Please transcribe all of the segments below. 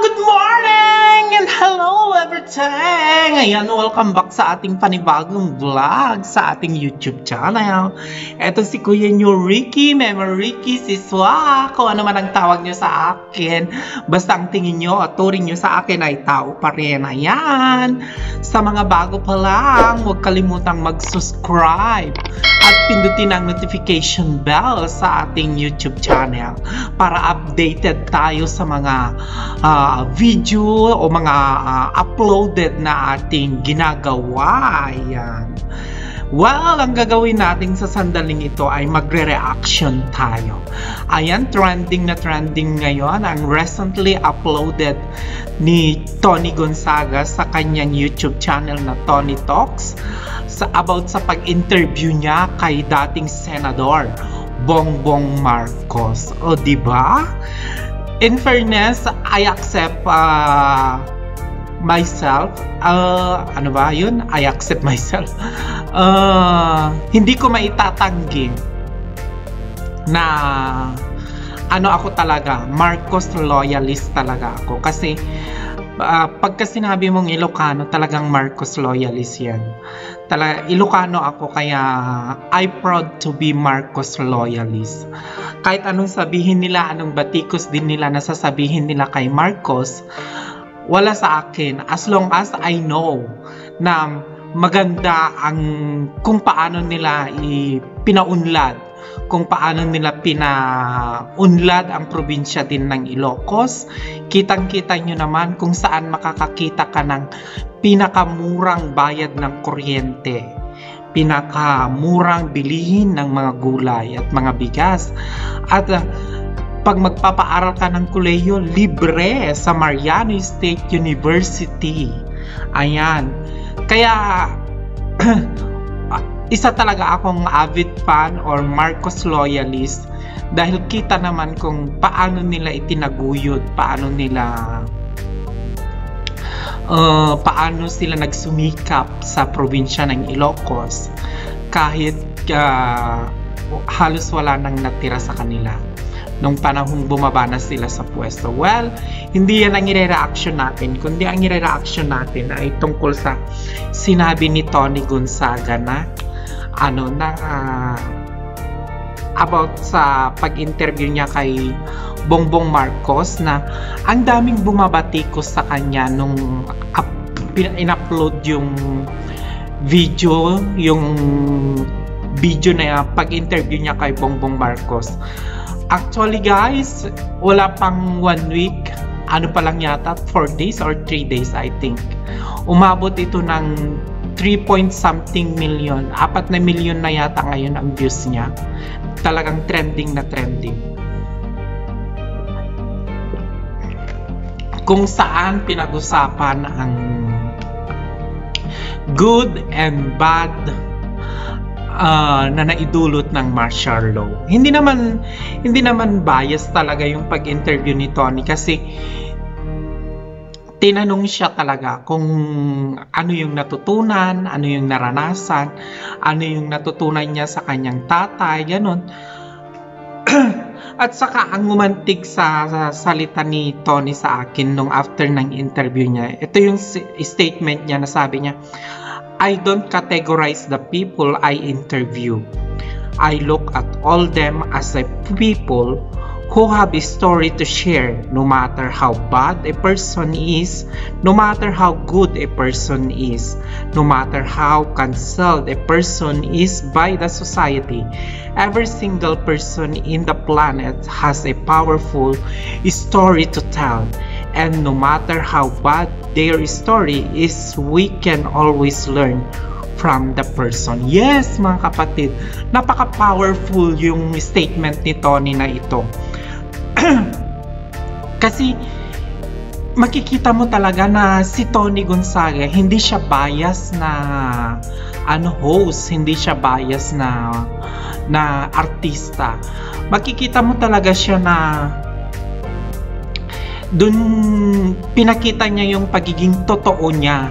Good morning and hello everything! Ayan, welcome back sa ating panibagong vlog sa ating YouTube channel. Ito si Kuya nyo Ricky, Mema Ricky Siswa. Kung ano man ang tawag nyo sa akin, basta ang tingin nyo at turing nyo sa akin ay tao pa rin. Ayan, sa mga bago pa lang, huwag kalimutang mag-subscribe at pindutin ang notification bell sa ating YouTube channel para updated tayo sa mga video o mga uploaded na ating ginagawa. Ayan. Well, ang gagawin natin sa sandaling ito ay magre-reaction tayo. Ayan, trending na trending ngayon ang recently uploaded ni Tony Gonzaga sa kanyang YouTube channel na Tony Talks about sa pag-interview niya kay dating Senador Bongbong Marcos. O diba? In fairness, I accept myself. Ano ba yun? I accept myself. Hindi ko maitatanggi na ano ako talaga, Marcos loyalist talaga ako. Kasi pagka sinabi mong Ilocano, talagang Marcos loyalist yan. Ilocano ako, kaya I proud to be Marcos loyalist. Kahit anong sabihin nila, anong batikos din nila na sasabihin nila kay Marcos, wala sa akin. As long as I know na maganda ang kung paano nila pinaunlad, kung paano nila pinaunlad ang probinsya din ng Ilocos. Kitang-kita nyo naman kung saan makakakita ka ng pinakamurang bayad ng kuryente, pinakamurang bilihin ng mga gulay at mga bigas. At pag magpapaaral ka ng kolehiyo, libre sa Mariano State University. Ayan. Kaya isa talaga akong avid fan or Marcos loyalist dahil kita naman kung paano nila itinaguyod, paano sila nagsumikap sa probinsya ng Ilocos kahit halos wala nang natira sa kanila nung panahong bumaba na sila sa pwesto. Well, hindi yan ang i-reaction natin, kundi ang i-reaction natin ay tungkol sa sinabi ni Tony Gonzaga na about sa pag-interview niya kay Bongbong Marcos, na ang daming bumabatikos sa kanya nung in-upload yung video na pag-interview niya kay Bongbong Marcos. Actually guys, wala pang 1 week, ano pa lang yata, 4 days or 3 days I think. Umabot ito ng 3-point-something million, 4 na milyon na yata ngayon ang views niya. Talagang trending na trending. Kung saan pinag-usapan ang good and bad na naidulot ng martial law. Hindi naman bias talaga yung pag-interview ni Tony, kasi tinanong siya talaga kung ano yung natutunan, ano yung naranasan, ano yung natutunan niya sa kanyang tatay, ganun. At saka ang umantig sa salita ni Tony sa akin nung after ng interview niya, ito yung statement niya na sabi niya, I don't categorize the people I interview. I look at all them as a people who have a story to share, no matter how bad a person is, no matter how good a person is, no matter how cancelled a person is by the society. Every single person in the planet has a powerful story to tell, and no matter how bad their story is, we can always learn from the person. Yes, mga kapatid, napaka-powerful yung statement ni Tony na ito. Kasi makikita mo talaga na si Tony Gonzaga hindi siya bias na host, hindi siya bias na artista. Makikita mo talaga siya na dun pinakita niya yung pagiging totoo niya,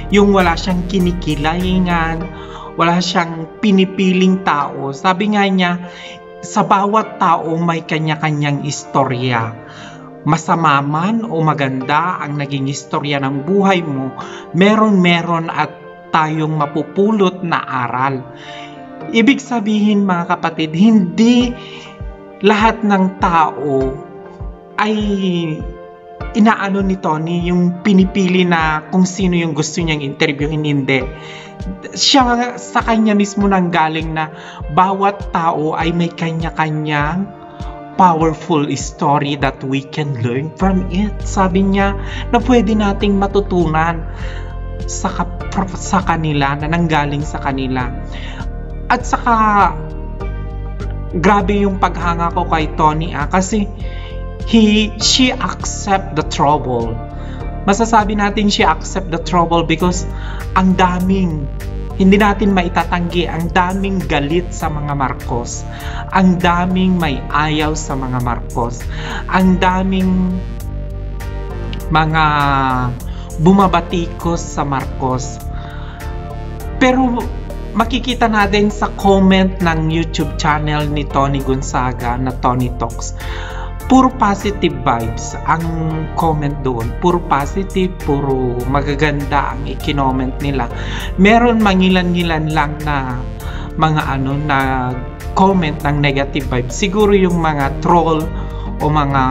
yung wala siyang kinikilahingan, wala siyang pinipiling tao. Sabi nga niya, sa bawat tao may kanya-kanyang istorya. masama man o maganda ang naging istorya ng buhay mo, meron at tayong mapupulot na aral. Ibig sabihin mga kapatid, hindi lahat ng tao ay inaano ni Tony, yung pinipili na kung sino yung gusto niyang interviewin, hindi. Siya sa kanya mismo nang galing na bawat tao ay may kanya-kanyang powerful story that we can learn from it. Sabi niya na pwede nating matutunan sa kanila, na nanggaling sa kanila. At saka grabe yung paghanga ko kay Tony kasi she accept the trouble. Masasabi natin she accept the trouble because ang daming, hindi natin maitatanggi, ang daming galit sa mga Marcos, ang daming may ayaw sa mga Marcos, ang daming mga bumabatikos sa Marcos. Pero makikita natin sa comment ng YouTube channel ni Tony Gonzaga na Tony Talks, puro positive vibes ang comment doon. Puro positive, puro magaganda ang i-comment nila. Meron mangilan-ngilan lang na mga na comment ng negative vibes. Siguro yung mga troll o mga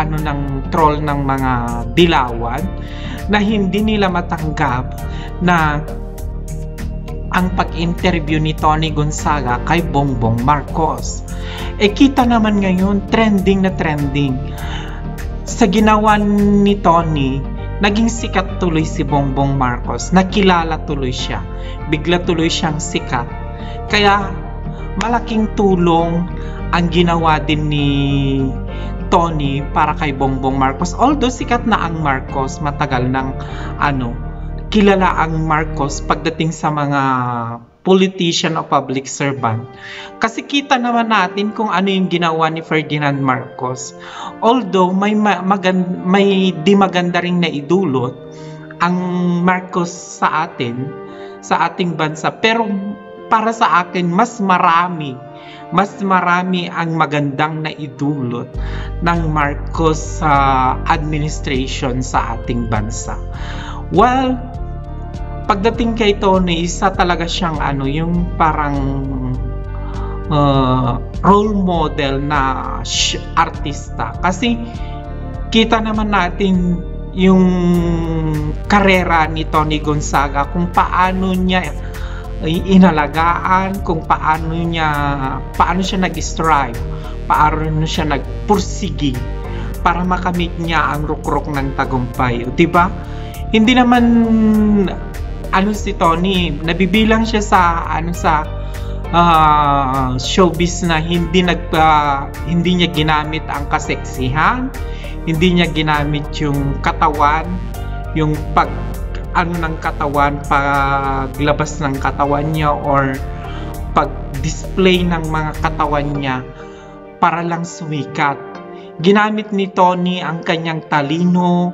ng troll ng mga dilawan na hindi nila matanggap na ang pag-interview ni Tony Gonzaga kay Bongbong Marcos. Kita naman ngayon, trending na trending. Sa ginawa ni Tony, naging sikat tuloy si Bongbong Marcos. Nakilala tuloy siya. Bigla tuloy siyang sikat. Kaya malaking tulong ang ginawa din ni Tony para kay Bongbong Marcos. Although sikat na ang Marcos, matagal ng kilala ang Marcos pagdating sa mga politician o public servant. Kasi kita naman natin kung ano yung ginawa ni Ferdinand Marcos. Although may di maganda ring naidulot ang Marcos sa ating bansa. Pero para sa akin, mas marami ang magandang naidulot ng Marcos sa administration sa ating bansa. Well, pagdating kay Tony, isa talaga siyang yung parang role model na artista. Kasi kita naman natin yung karera ni Tony Gonzaga, kung paano niya inalagaan, kung paano siya nag-strive, paano siya nagpursigi para makamit niya ang rukrok ng tagumpay. Diba? Hindi naman si Tony, nabibilang siya sa showbiz na hindi niya ginamit ang kaseksihan, hindi niya ginamit yung katawan, yung ng katawan, paglabas ng katawan niya or pag-display ng mga katawan niya para lang sumikat. Ginamit ni Tony ang kanyang talino,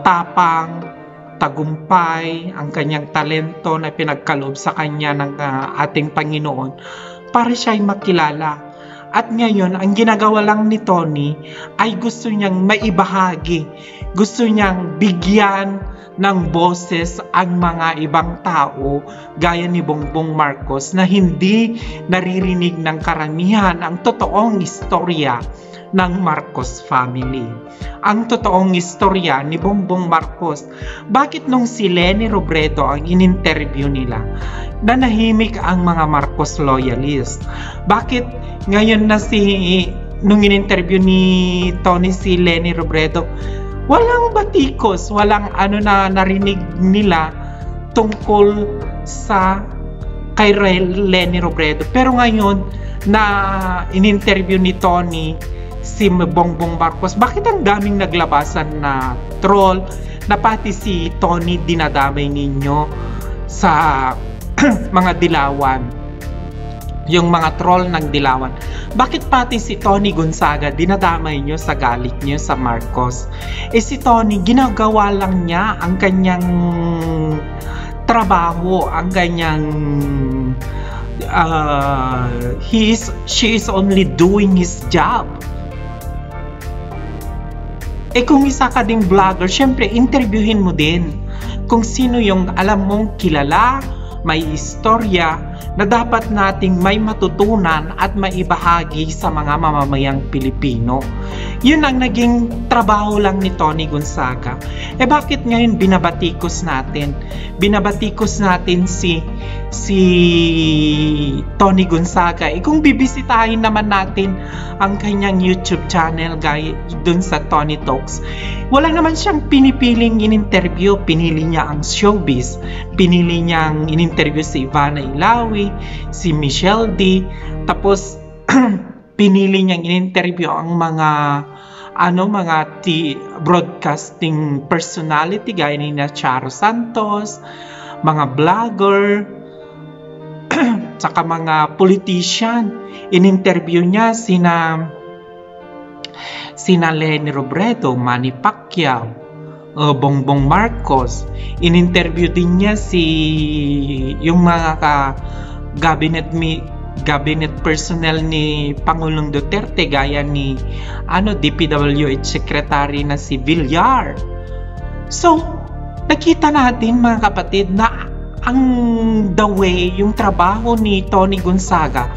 tapang, tagumpay, ang kanyang talento na pinagkaloob sa kanya ng ating Panginoon para siya ay makilala. At ngayon, ang ginagawa lang ni Tony ay gusto niyang maibahagi, gusto niyang bigyan ng boses ang mga ibang tao gaya ni Bongbong Marcos na hindi naririnig ng karamihan ang totoong istorya ng Marcos family. Ang totoong istorya ni Bongbong Marcos. Bakit nung si Leni Robredo ang in-interview nila, nanahimik ang mga Marcos loyalist? Bakit ngayon na nung in-interview ni Tony si Leni Robredo, walang batikos, walang na narinig nila tungkol sa kay Leni Robredo. Pero ngayon na in-interview ni Tony si Bongbong Marcos, bakit ang daming naglabasan na troll na pati si Tony dinadamay ninyo sa mga dilawan, yung mga troll ng dilawan? Bakit pati si Tony Gonzaga dinadamay nyo sa galit nyo sa Marcos? Si Tony, ginagawa lang niya ang kanyang trabaho, ang kanyang she is only doing his job. Eh kung isa ka ding vlogger, syempre interviewin mo din kung sino yung alam mong kilala, may istorya na dapat nating may matutunan at maibahagi sa mga mamamayang Pilipino. Yun ang naging trabaho lang ni Tony Gonzaga. Eh bakit ngayon binabatikos natin? Binabatikos natin si Tony Gonzaga. Eh kung bibisitahin naman natin ang kanyang YouTube channel dun sa Tony Talks, wala naman siyang pinipiling in-interview. Pinili niya ang showbiz. Pinili niyang in-interview si Ivana Ilawi, si Michelle D. Tapos pinili niyang in-interview ang mga broadcasting personality gaya ni Charo Santos, mga vlogger, tsaka mga politician. In-interview niya sina Leni Robredo, Manny Pacquiao, Bongbong Marcos. In-interview din niya yung mga cabinet personnel ni Pangulong Duterte gaya ni DPWH secretary na si Villar. So, nakita natin mga kapatid na yung trabaho ni Tony Gonzaga,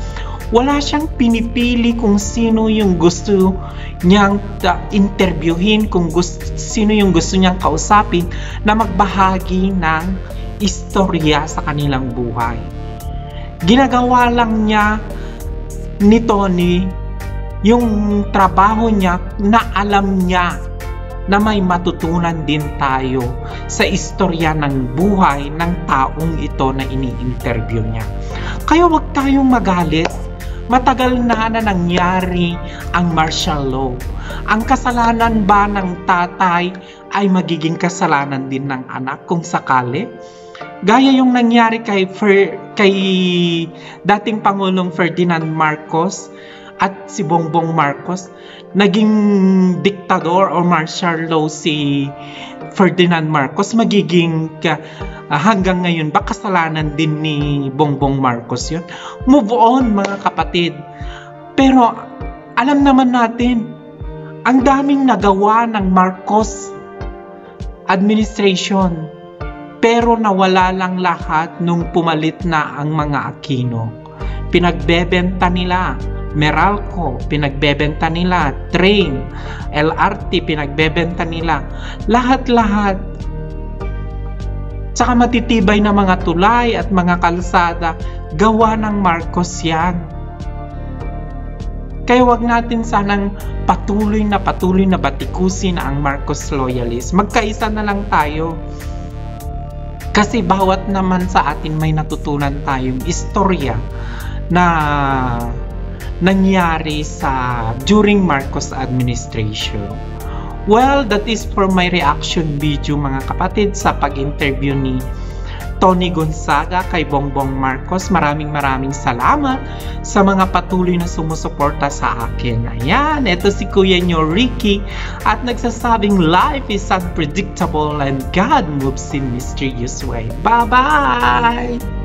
wala siyang pinipili kung sino yung gusto niyang interviewin, sino yung gusto niyang kausapin na magbahagi ng istorya sa kanilang buhay. Ginagawa lang niya ni Tony yung trabaho niya na alam niya na may matutunan din tayo sa istorya ng buhay ng taong ito na ini-interview niya. Kaya huwag tayong magalit. Matagal na nangyari ang martial law. Ang kasalanan ba ng tatay ay magiging kasalanan din ng anak kung sakali? Gaya yung nangyari kay dating Pangulong Ferdinand Marcos at si Bongbong Marcos, naging diktador o martial law si Ferdinand Marcos, magiging hanggang ngayon ba kasalanan din ni Bongbong Marcos yun? Move on mga kapatid. Pero alam naman natin, ang daming nagawa ng Marcos administration, pero nawala lang lahat nung pumalit na ang mga Aquino. Pinagbebenta nila Meralco, pinagbebenta nila Train, LRT, pinagbebenta nila lahat-lahat. Tsaka matitibay na mga tulay at mga kalsada, gawa ng Marcos yan. Kaya wag natin sanang patuloy na batikusin ang Marcos loyalist. Magkaisa na lang tayo. Kasi bawat naman sa atin may natutunan tayong istorya na nangyari during Marcos administration. Well, that is for my reaction video mga kapatid sa pag-interview ni Tony Gonzaga kay Bongbong Marcos. Maraming salamat sa mga patuloy na sumusuporta sa akin. Ayan, ito si Kuya nyo Ricky at nagsasabing life is unpredictable and God moves in mysterious way. Bye-bye!